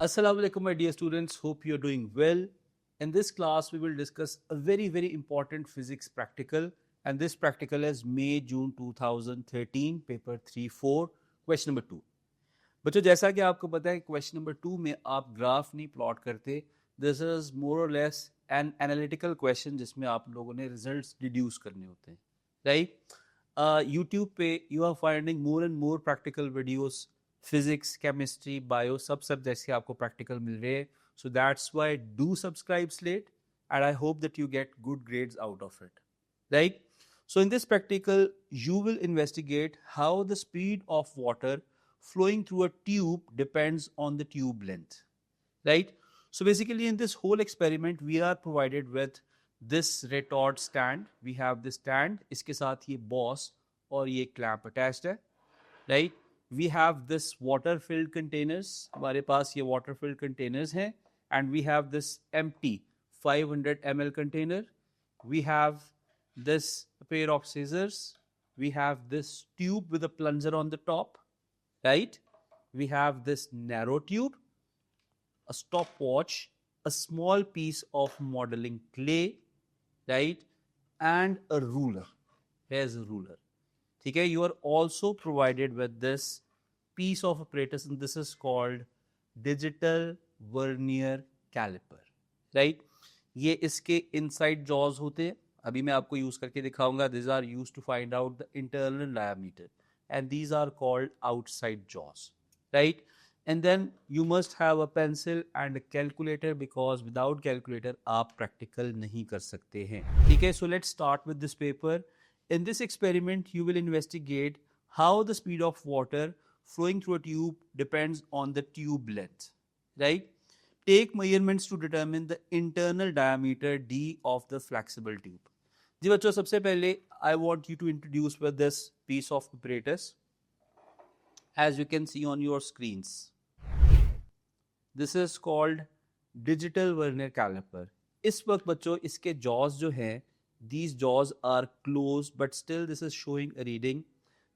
Assalamu alaikum, my dear students. Hope you're doing well. In this class, we will discuss a very important physics practical, and this practical is May June 2013, paper 3-4, question number 2. बच्चों, जैसा कि आपको पता है, question number 2 में आप graph नहीं plot करते. दिस इज मोर और लेस एन एनालिटिकल क्वेश्चन जिसमें आप लोगों ने रिजल्ट्स डिड्यूस करने होते हैं, राइट? यूट्यूब पे you are finding more and more practical videos, physics, chemistry, bio, सब सब्जेक्ट्स के आपको प्रैक्टिकल मिल रहे हैं. So that's why do subscribe Slate and I hope that you get good grades out of it, right? So in this practical, you will investigate how the speed of water flowing through a tube depends on the tube length, right? So basically in this whole experiment, we are provided with this retort stand. We have this stand, iske saath ye boss aur ye clamp attached hai, right? We have this water filled containers, hamare paas ye water filled containers hain, and we have this empty 500 ml container. We have this pair of scissors. We have this tube with a plunger on the top, right? We have this narrow tube, a stopwatch, a small piece of modeling clay, right? And a ruler. Here's a ruler. Okay, you are also provided with this piece of apparatus, and this is called digital vernier caliper, right? ये इसके inside jaws होते हैं. अभी मैं आपको use करके दिखाऊंगा. These are used to find out the internal diameter, and these are called outside jaws, right? And then you must have a pencil and a calculator, because without calculator आप practical नहीं कर सकते हैं. ठीक है, so let's start with this paper. In this experiment, you will investigate how the speed of water flowing through a tube depends on the tube length, right? Take measurements to determine the internal diameter D of the flexible tube. जी बच्चों, सबसे पहले I want you to introduce with this piece of apparatus. As you can see on your screens, this is called digital vernier caliper. इस वक्त बच्चों इसके jaws जो हैं, these jaws are closed, but still this is showing a reading.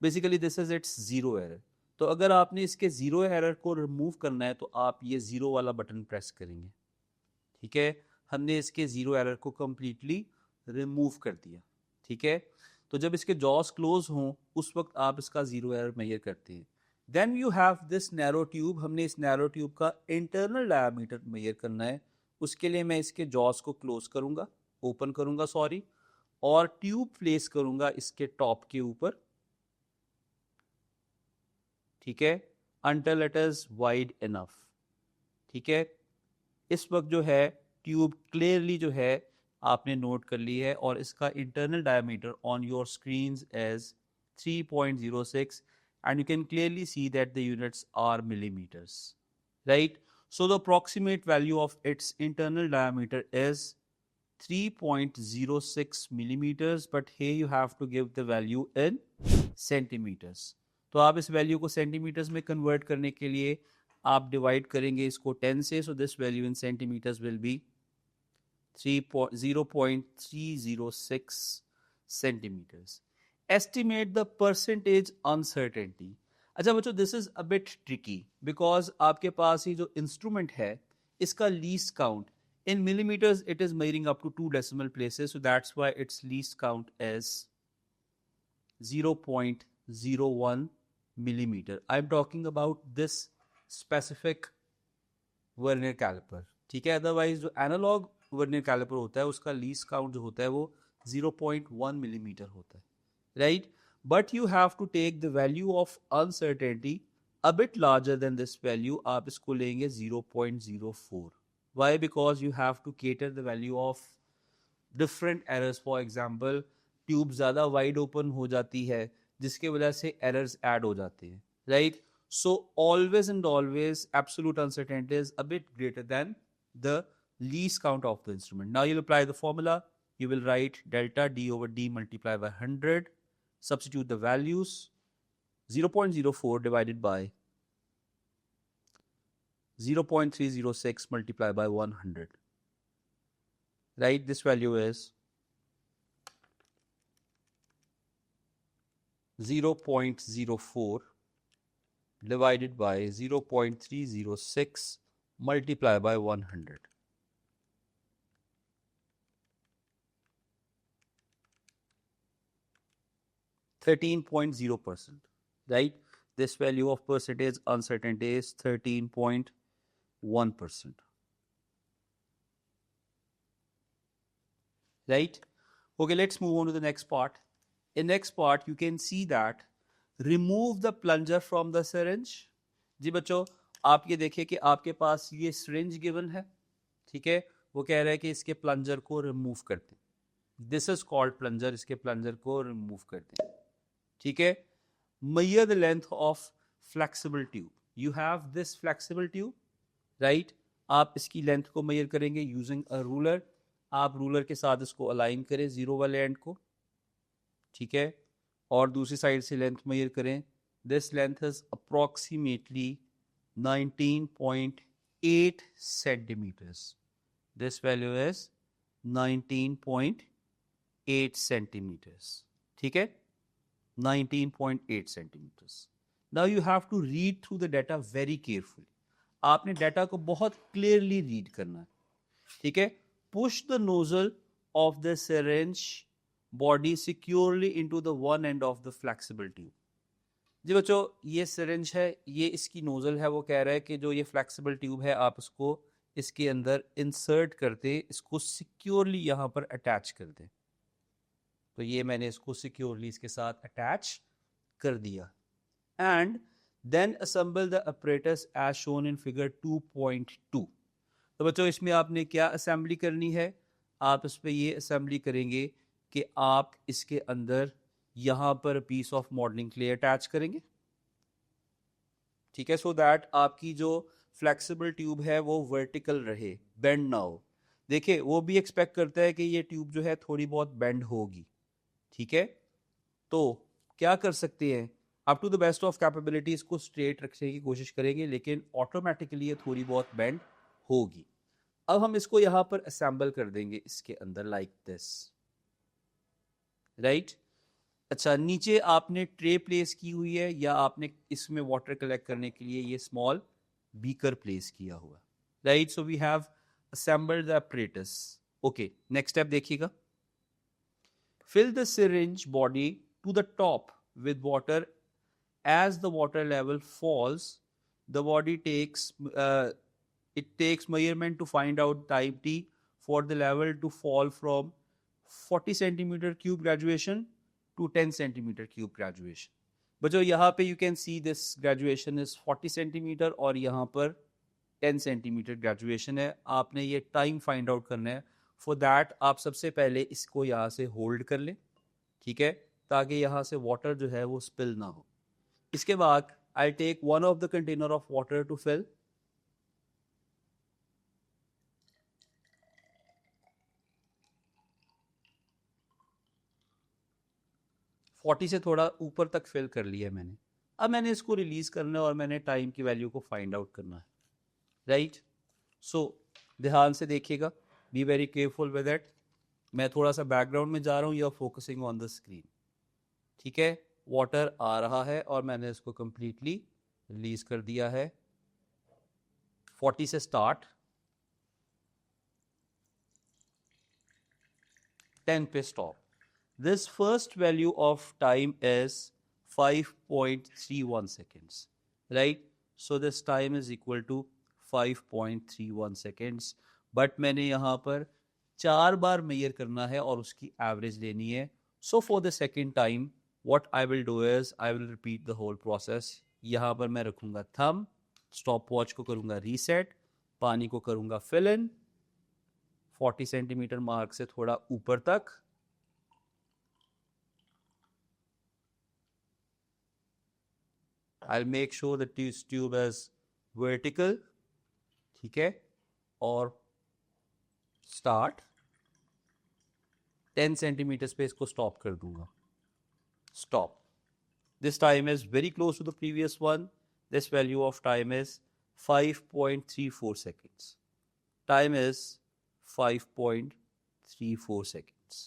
Basically this is its zero error. तो अगर आपने इसके जीरो एरर को रिमूव करना है तो आप ये जीरो वाला बटन प्रेस करेंगे. ठीक है, हमने इसके जीरो एरर को कंप्लीटली रिमूव कर दिया. ठीक है, तो जब इसके जॉस क्लोज हों उस वक्त आप इसका जीरो एरर मेजर करते हैं. Then you have this narrow tube. हमने इस नैरो ट्यूब का इंटरनल डायमीटर मेजर करना है. उसके लिए मैं इसके जॉस को क्लोज करूंगा, ओपन करूंगा सॉरी, और ट्यूब प्लेस करूंगा इसके टॉप के ऊपर. ठीक है, until it is wide enough. ठीक है, इस वक्त जो है ट्यूब क्लियरली जो है आपने नोट कर ली है, और इसका internal diameter on your screens is 3.06, and you can clearly see that the units are millimeters, right? So the approximate value of its internal diameter is 3.06 millimeters, but here you have to give the value in centimeters. तो आप इस value को centimetres में convert करने के लिए आप divide करेंगे इसको 10 से. So this value in centimetres will be 0.306 centimetres. Estimate the percentage uncertainty. अच्छा बच्चों, this is a bit tricky because आपके पास ही जो इंस्ट्रूमेंट है इसका least count in millimeters it is measuring up to 2 decimal places, so that's why its least count is 0.01 millimeter. I'm talking about this specific vernier caliper. ठीक है, otherwise जो analogue vernier caliper होता है उसका least count जो होता है वो 0.1 मिलीमीटर होता है, right? But you have to take the value of uncertainty a bit larger than this value. आप इसको लेंगे 0.04. Why? Because you have to cater the value of different errors. For example, tube ज़्यादा wide open हो जाती है जिसके वजह से एरर्स ऐड हो जाते हैं, right? So always and always absolute uncertainty is a bit greater than the least count of the instrument. Now you apply the formula. You will write delta D over D multiplied by 100. Substitute the values. 0.04 divided by 0.306 multiplied by 100. Right, this value is 0.04 divided by 0.306 multiply by 100. 13.0%, right? This value of percentage uncertainty is 13.1%, right? Okay, let's move on to the next part. In next part, you can see that remove the plunger from the syringe. जी बच्चों, आप ये देखिए कि आपके पास ये syringe given है, ठीक है? वो कह रहा है कि इसके plunger को remove करते हैं. This is called plunger. इसके plunger को remove करते हैं, ठीक है? Measure the length of flexible tube. You have this flexible tube, right? आप इसकी लेंथ को मेजर करेंगे यूजिंग अ रूलर. आप रूलर के साथ इसको अलाइन करें जीरो वाले एंड को, ठीक है, और दूसरी साइड से लेंथ मेजर करें. This length is approximately 19.8 centimetres. This value is 19.8 centimetres, ठीक है, 19.8 centimetres. Now you have to read through the data very carefully. आपने डाटा को बहुत क्लियरली रीड करना है, ठीक है. Push the nozzle of the syringe body securely into the one end of the flexible tube. जी बच्चों, ये सिरिंज है, ये इसकी नोजल है. वो कह रहा है कि जो ये फ्लेक्सिबल ट्यूब है आप इसको इसके अंदर इंसर्ट करते, इसको सिक्योरली यहाँ पर अटैच कर दें. तो ये मैंने इसको सिक्योरली इसके साथ अटैच कर दिया. And then assemble the apparatus as shown in figure 2.2. तो बच्चों इसमें आपने क्या असेंबली करनी है? आप इस पे ये असेंबली करेंगे कि आप इसके अंदर यहाँ पर piece of modelling clay attach करेंगे, ठीक है, सो दैट आपकी जो फ्लेक्सिबल ट्यूब है वो वर्टिकल रहे, बेंड ना हो. देखिए वो भी एक्सपेक्ट करता है कि ये ट्यूब जो है थोड़ी बहुत बेंड होगी, ठीक है. तो क्या कर सकते हैं, up to the best of capability इसको स्ट्रेट रखने की कोशिश करेंगे, लेकिन ऑटोमेटिकली ये थोड़ी बहुत बेंड होगी. अब हम इसको यहां पर असेंबल कर देंगे इसके अंदर लाइक दिस, राइट. अच्छा, नीचे आपने ट्रे प्लेस की हुई है या आपने इसमें वाटर कलेक्ट करने के लिए ये स्मॉल बीकर प्लेस किया हुआ, right. So we have assembled the apparatus. Okay, next step देखिएगा. Fill the syringe body to the top with water. As the water level falls, the body takes measurement to find out time t for the level to fall from 40 centimeter cube graduation to 10 centimeter cube graduation. बच्चों यहाँ पे you can see this graduation is 40 centimeter और यहाँ पर 10 centimeter graduation है. आपने ये time find out करना है. फॉर दैट आप सबसे पहले इसको यहाँ से होल्ड कर लें, ठीक है, ताकि यहाँ से वाटर जो है वो स्पिल ना हो. इसके बाद I take one of the container of water to fill. Forty से थोड़ा ऊपर तक फिल कर लिया मैंने. अब मैंने इसको रिलीज करना है और मैंने टाइम की वैल्यू को फाइंड आउट करना है, राइट. सो ध्यान से देखिएगा, be very careful with it. मैं थोड़ा सा बैकग्राउंड में जा रहा हूँ, you are focusing on the screen, ठीक है. वाटर आ रहा है और मैंने इसको कंप्लीटली रिलीज कर दिया है. 40 से स्टार्ट, 10 पे stop. This first value of time is 5.31 seconds, right. So this time is equal to 5.31 seconds. But मैंने यहाँ पर 4 बार मेजर करना है और उसकी एवरेज लेनी है. So for the second time what I will do is I will repeat the whole process. यहाँ पर मैं रखूँगा थंब, स्टॉप वॉच को करूँगा रीसेट, पानी को करूँगा फिल इन 40 सेंटीमीटर मार्क से थोड़ा ऊपर तक. I'll make sure that this tube is vertical, ठीक है, और स्टार्ट 10 सेंटीमीटर पे इसको स्टॉप कर दूंगा. Stop. This time is very close to the previous one. This value of time is 5.34 seconds. Time is 5.34 seconds.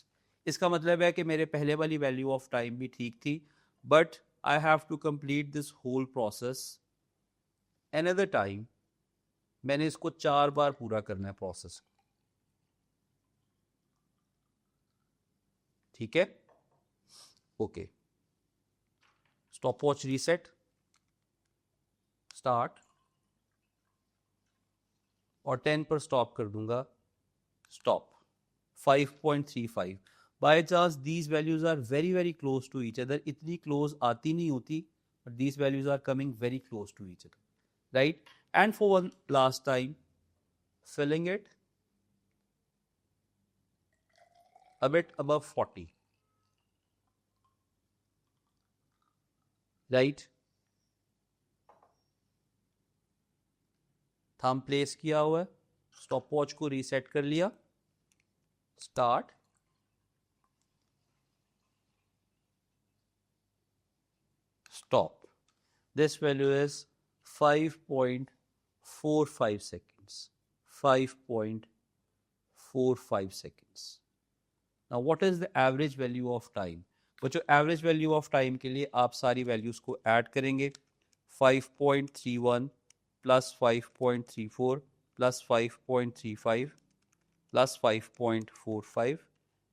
इसका मतलब है कि मेरे पहले वाली वैल्यू ऑफ टाइम भी ठीक थी, but I have to complete this whole process another time मैंने इसको 4 बार पूरा करना है प्रोसेस, ठीक है। Okay, stop watch reset, start, और 10 पर स्टॉप कर दूंगा, stop. 5.35। By chance these values are very very close to each other, इतनी क्लोज आती नहीं होती, but these values are coming very close to each other, right. And for one last time, filling it a bit above 40, right। Thumb place किया हुआ है, stop watch को reset कर लिया, start, stop. This value is 5.45 seconds. 5.45 seconds. Now, what is the average value of time? बच्चों, average value of time के लिए आप सारी values को add करेंगे। 5.31 plus 5.34 plus 5.35 plus 5.45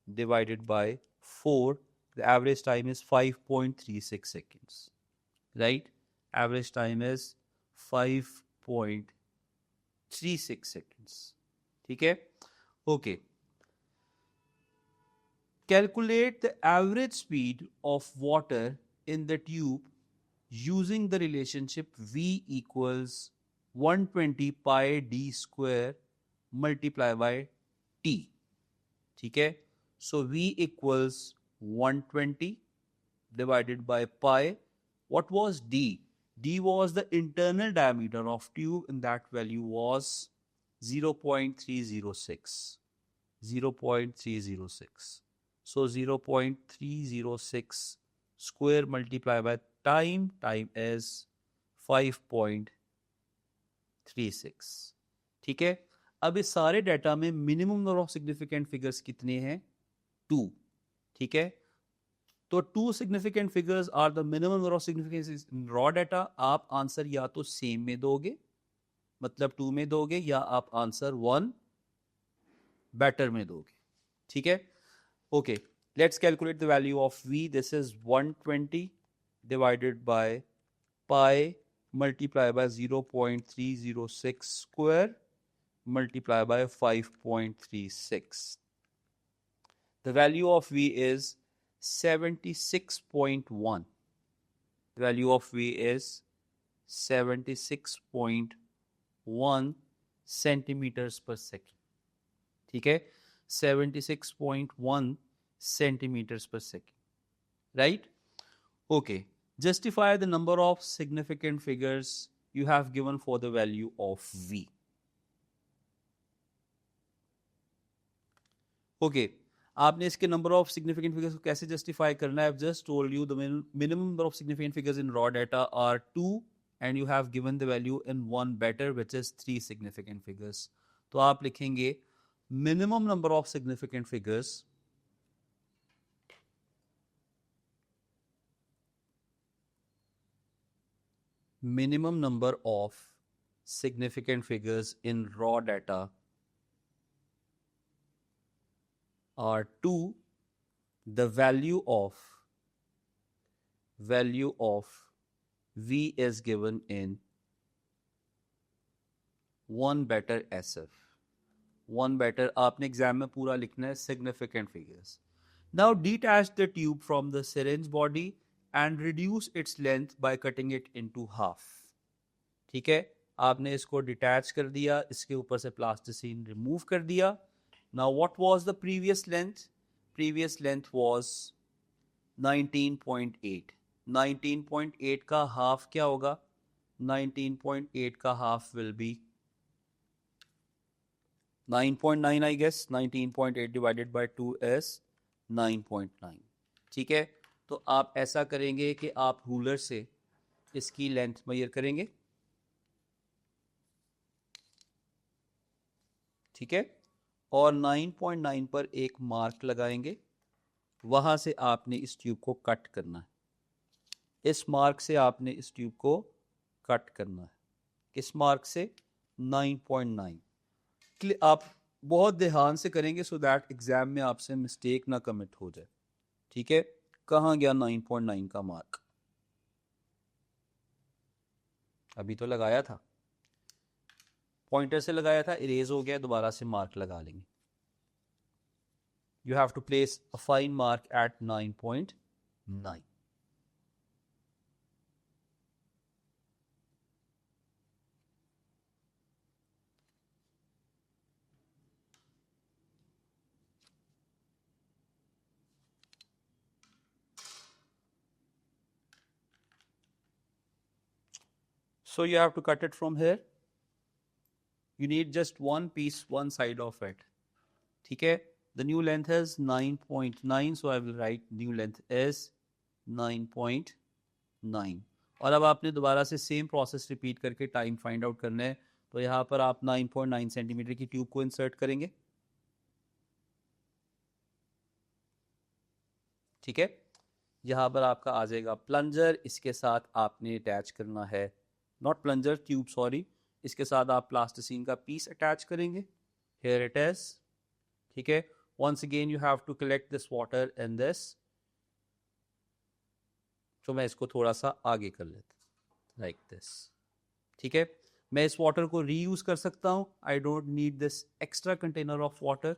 divided by 4. The average time is 5.36 seconds. Right? Average time is 5.36 seconds. ठीक है? Okay. Calculate the average speed of water in the tube using the relationship V equals 120 pi d square multiplied by T. ठीक है? So V equals 120 divided by pi. What was D? D was the internal diameter of tube, and that value was 0.306. 0.306. So 0.306 square multiplied by time. Time is 5.36. ठीक है। अब इस सारे data में minimum number of significant figures कितने हैं? 2। ठीक है। तो 2 significant figures are the minimum number of significances in raw data. आप आंसर या तो सेम में दोगे, मतलब 2 में दोगे, या आप आंसर 1 बेटर में दोगे। ठीक है। Okay, let's calculate the value of V. This is 120 divided by pi multiply by 0.306 square multiply by 5.36. The value of V is 76.1. The value of V is 76.1 centimeters per second. ठीक है, 76.1 centimeters per second. Right? Okay. Justify the number of significant figures you have given for the value of V. Okay, आपने इसके number of significant figures को कैसे justify करना है? I just told you the minimum number of significant figures in raw data are 2 and you have given the value in one better which is 3 significant figures. तो आप लिखेंगे minimum number of significant figures minimum number of significant figures in raw data are 2. The value of V is given in 1 better SF. 1 better आपने exam में पूरा लिखना है significant figures. Now detach the tube from the syringe body and reduce its length by cutting it into half. ठीक है, आपने इसको detach कर दिया, इसके ऊपर से प्लास्टिसिन रिमूव कर दिया. Now what was the previous length? Previous length was 19.8. 19.8 का हाफ क्या होगा? 19.8 का half will be 9.9 I guess. 19.8 divided by 2 is 9.9. ठीक है, तो आप ऐसा करेंगे कि आप रूलर से इसकी लेंथ मेजर करेंगे. ठीक है, और 9.9 पर एक मार्क लगाएंगे. वहां से आपने इस ट्यूब को कट करना है. इस मार्क से आपने इस ट्यूब को कट करना है. किस मार्क से? 9.9। आप बहुत ध्यान से करेंगे सो दैट एग्जाम में आपसे मिस्टेक ना कमिट हो जाए। ठीक है, कहाँ गया 9.9 का मार्क? अभी तो लगाया था, पॉइंटर से लगाया था, इरेज हो गया, दोबारा से मार्क लगा लेंगे। You have to place a fine mark at 9.9. So you have to cut it from here. You need just one piece, one side of it. ठीक है, the new length is 9.9, so I will write new length is 9.9। और अब आपने दोबारा से same process repeat करके time find out करना है। तो यहाँ पर आप 9.9 सेंटीमीटर की ट्यूब को इंसर्ट करेंगे। ठीक है, यहाँ पर आपका आ जाएगा प्लंजर, इसके साथ आपने अटैच करना है, नॉट प्लंजर, ट्यूब, सॉरी। इसके साथ आप प्लास्टिसिन का पीस अटैच करेंगे। Here it is. ठीक है, once again you have to collect this water in this। तो मैं इसको थोड़ा सा आगे कर लेता लाइक दिस। ठीक है, मैं इस वाटर को रीयूज कर सकता हूँ। I don't need this extra container of water.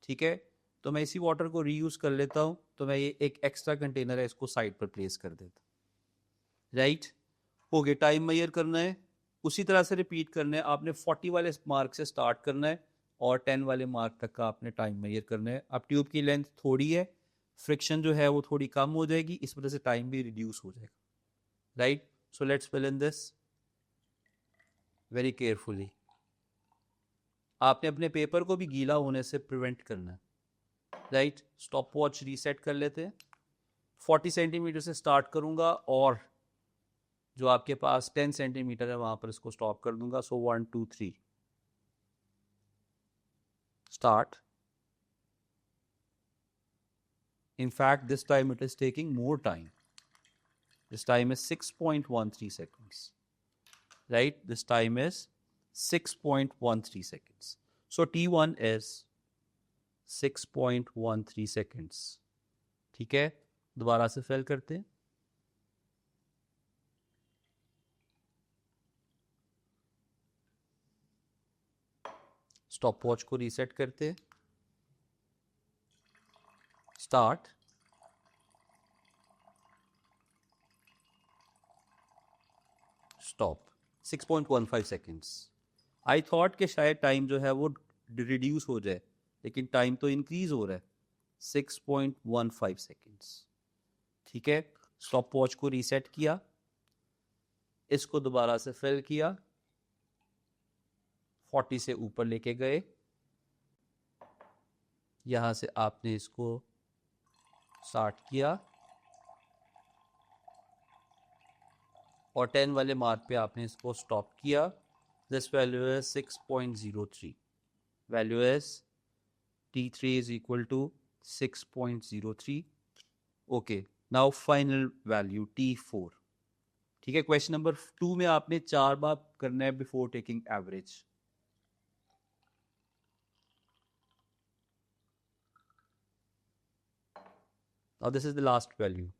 ठीक है, तो मैं इसी वाटर को रीयूज कर लेता हूँ। तो मैं ये एक एक्स्ट्रा कंटेनर है, इसको साइड पर प्लेस कर देता। राइट, हो गया। टाइम मेजर करना है, उसी तरह से रिपीट करना है। आपने 40 वाले मार्क से स्टार्ट करना है और 10 वाले मार्क तक का आपने टाइम मेजर करना है। अब ट्यूब की लेंथ थोड़ी है, फ्रिक्शन जो है वो थोड़ी कम हो जाएगी, इस वजह से टाइम भी रिड्यूस हो जाएगा। Right, so let's fill in this very carefully. आपने अपने पेपर को भी गीला होने से प्रिवेंट करना है। राइट, स्टॉप वॉच रीसेट कर लेते हैं। 40 सेंटीमीटर से स्टार्ट करूंगा और जो आपके पास 10 सेंटीमीटर है वहां पर इसको स्टॉप कर दूंगा। सो 1 2 3 start. In fact, this time it is taking more time. This time is 6.13 seconds. Right? This time is 6.13 seconds. So T1 is 6.13 seconds. ठीक है, दोबारा से फिल करते हैं। स्टॉप वॉच को रीसेट करते हैं। Start. Stop. 6.15 seconds. I thought कि शायद टाइम जो है वो रिड्यूस हो जाए, लेकिन टाइम तो इंक्रीज हो रहा है। 6.15 सेकेंड्स। ठीक है, स्टॉप वॉच को रीसेट किया, इसको दोबारा से फिल किया, 40 से ऊपर लेके गए, यहां से आपने इसको स्टार्ट किया और 10 वाले मार्क पे आपने इसको स्टॉप किया। This value is 6.03। Value is T3 is equal to 6.03। Okay, now final value T4। ठीक है, क्वेश्चन नंबर 2 में आपने 4 बार करना है before taking average. Now this is the last value।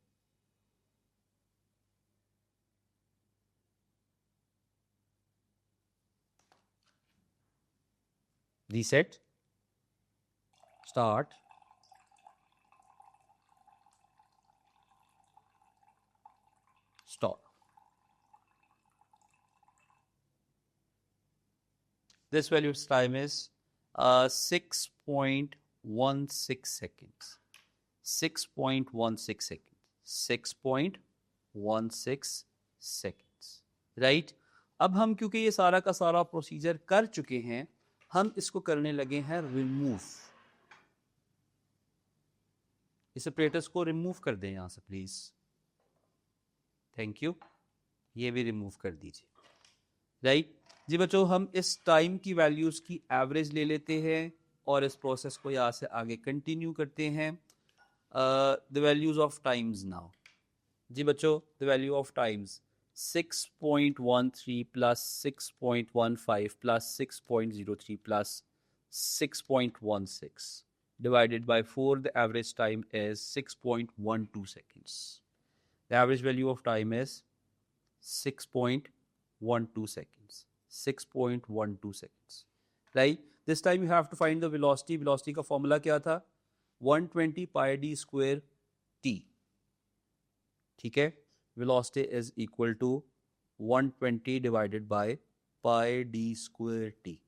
Reset, start, stop। This value's time is 6.16 seconds। 6.16 seconds। 6.16 seconds। Right, अब हम क्योंकि ये सारा का सारा प्रोसीजर कर चुके हैं, हम इसको करने लगे हैं रिमूव। इस ऑपरेटर्स को रिमूव कर दें यहां से प्लीज। थैंक यू, ये भी रिमूव कर दीजिए। राइट जी बच्चों, हम इस टाइम की वैल्यूज की एवरेज ले लेते हैं और इस प्रोसेस को यहां से आगे कंटिन्यू करते हैं। The values of times now. जी बच्चों, the value of times 6.13 plus 6.15 plus 6.03 plus 6.16 divided by 4. The average time is 6.12 seconds. The average value of time is 6.12 seconds. 6.12 seconds. Right? This time you have to find the velocity. Velocity का formula क्या था? 120 pi d square t. ठीक है? Velocity is equal to 120 divided by pi d square t.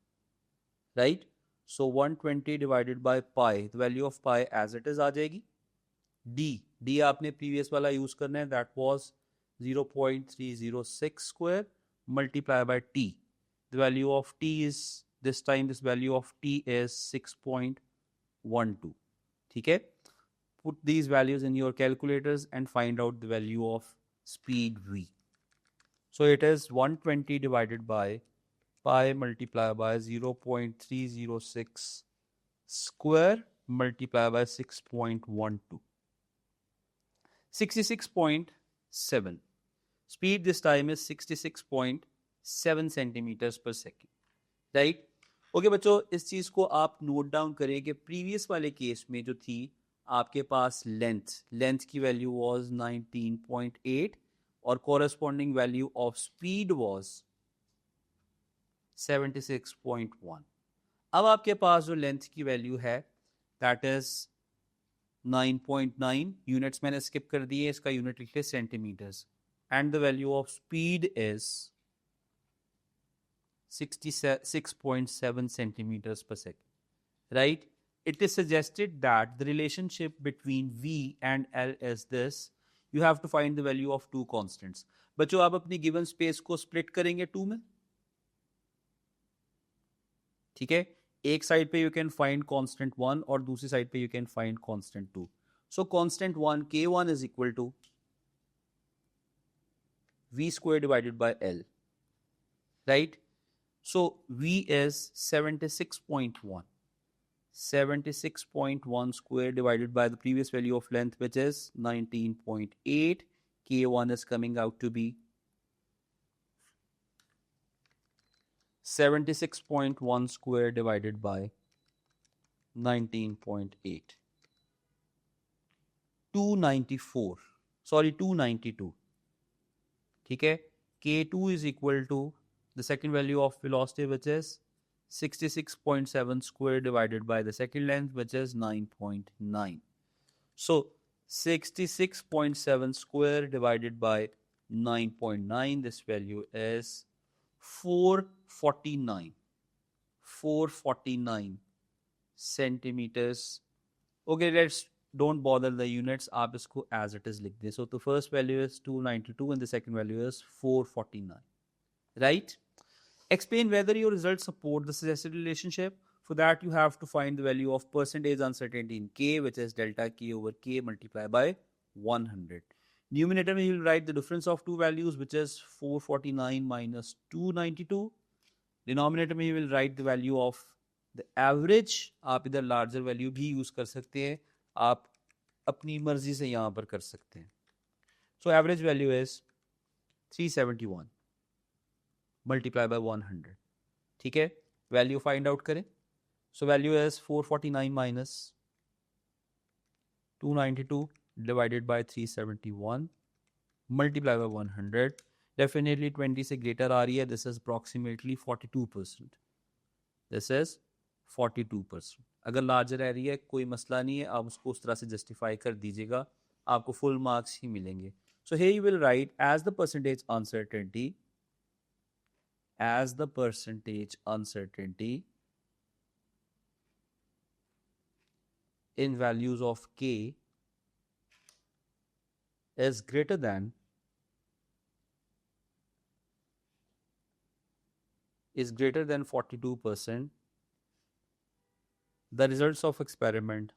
Right? So 120 divided by pi, the value of pi as it is आ जाएगी. D आपने previous वाला use करना है, that was 0.306 square multiplied by t. The value of t is, this time this value of t is 6.12. ठीक है? Put these values in your calculators and find out the value of speed v. So it is 120 divided by pi multiplied by 0.306 square multiplied by 6.12. 66.7. Speed this time is 66.7 centimeters per second. Right? Okay बच्चों, इस चीज को आप note down करें कि previous वाले case में जो थी आपके पास लेंथ की वैल्यू वाज 19.8 और corresponding value of speed was 76.1. अब आपके पास जो लेंथ की वैल्यू है दैट इज 9.9 यूनिट्स मैंने स्किप कर दिए, इसका यूनिट लिख ले centimetres, and the value of speed is 66.7 centimeters per second. Right? It is suggested that the relationship between V and L is this. You have to find the value of two constants. बच्चों आप अपनी given space को split करेंगे 2 में. ठीक है? एक side पे you can find constant 1 और दूसरी साइड पे you can find constant 2. So constant 1, K1 is equal to V square divided by L. Right? So V is 76.1. 76.1 square divided by the previous value of length, which is 19.8. K1 is coming out to be 76.1 square divided by 19.8. 294. Sorry, 292. ठीक है? K2 is equal to the second value of velocity, which is 66.7 square divided by the second length, which is 9.9. So 66.7 square divided by 9.9, this value is 449. 449 centimeters. Okay, don't bother the units. आप इसको as it is लिख दें. So the first value is 292 and the second value is 449. Right? Explain whether your results support the suggested relationship. For that, you have to find the value of percentage uncertainty in K, which is delta K over K multiplied by 100. Numerator में you will write the difference of two values, which is 449 minus 292. Denominator में you will write the value of the average. आप इधर larger value भी use कर सकते हैं. आप अपनी मर्जी से यहाँ पर कर सकते हैं. So average value is 371. Multiply by 100. ठीक है? Value find out करें. So value is 449 minus 292 divided by 371 multiply by 100. Definitely 20 से greater आ रही है. This is approximately 42%. This is 42%. अगर larger आ रही है कोई मसला नहीं है, आप उसको उस तरह से justify कर दीजिएगा, आपको full marks ही मिलेंगे. So here you will write as the percentage uncertainty in values of K is greater than 42%, the results of experiment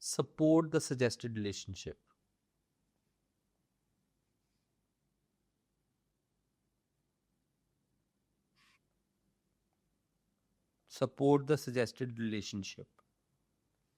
support the suggested relationship. Support the suggested relationship.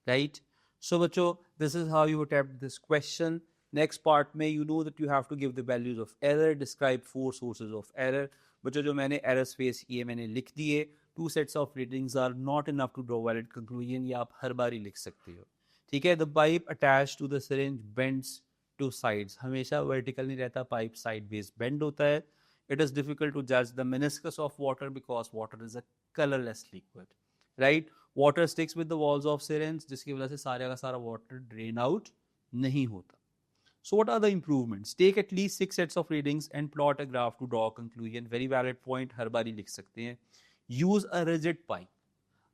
Right? So बच्चों, this is how you attempt this question. Next part में you know that you have to give the values of error, describe 4 sources of error. बच्चों जो मैंने errors face किए मैंने लिख दिए. 2 sets of readings are not enough to draw valid conclusion. ये आप हर बार ही लिख सकते हो. ठीक है. The pipe attached to the syringe bends to sides. हमेशा vertical नहीं रहता, pipe sideways bend होता है. It is difficult to judge the meniscus of water because water is a colorless liquid, right? Water sticks with the walls of syringe, जिसकी वजह से सारे का सारा water drain out नहीं होता. So what are the improvements? Take at least 6 sets of readings and plot a graph to draw a conclusion. Very valid point, हर बार ही लिख सकते हैं. Use a rigid pipe.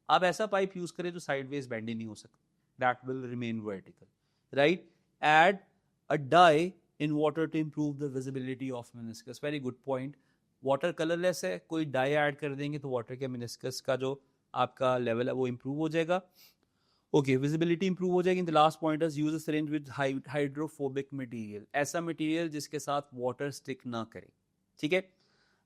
आप ऐसा पाइप यूज करें जो sideways bend ही नहीं हो सकता. That will remain vertical, right? Add a dye in water to improve the visibility of meniscus. Very good point. Water colorless है, कोई dye add कर देंगे तो water के meniscus का जो आपका level है वो improve हो जाएगा. Okay, visibility improve हो जाएगी. The last point is use a syringe with hydrophobic material. ऐसा material जिसके साथ water stick ना करे. ठीक है.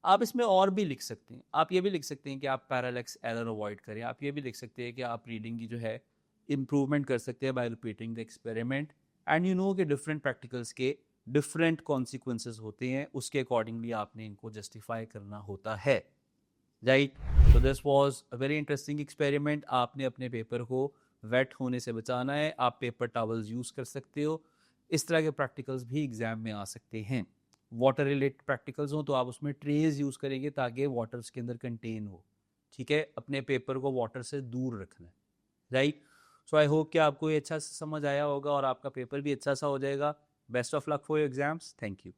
आप इसमें और भी लिख सकते हैं. आप ये भी लिख सकते हैं कि आप parallax error avoid करें. आप ये भी लिख सकते हैं कि आप reading की जो है improvement कर सकते हैं by repeating the experiment. And you know कि different practicals के different consequences होते हैं, उसके accordingly आपने इनको justify करना होता है. Right? So this was a very interesting experiment. आपने अपने पेपर को wet होने से बचाना है. आप पेपर towels यूज कर सकते हो. इस तरह के practicals भी एग्जाम में आ सकते हैं. वाटर रिलेटेड प्रैक्टिकल्स हो तो आप उसमें ट्रेज यूज करेंगे ताकि वाटर उसके अंदर कंटेन हो. ठीक है. अपने पेपर को वाटर से दूर रखना है. राइट. सो आई होप कि आपको ये अच्छा से समझ आया होगा और आपका पेपर भी अच्छा सा हो जाएगा. Best of luck for your exams. Thank you.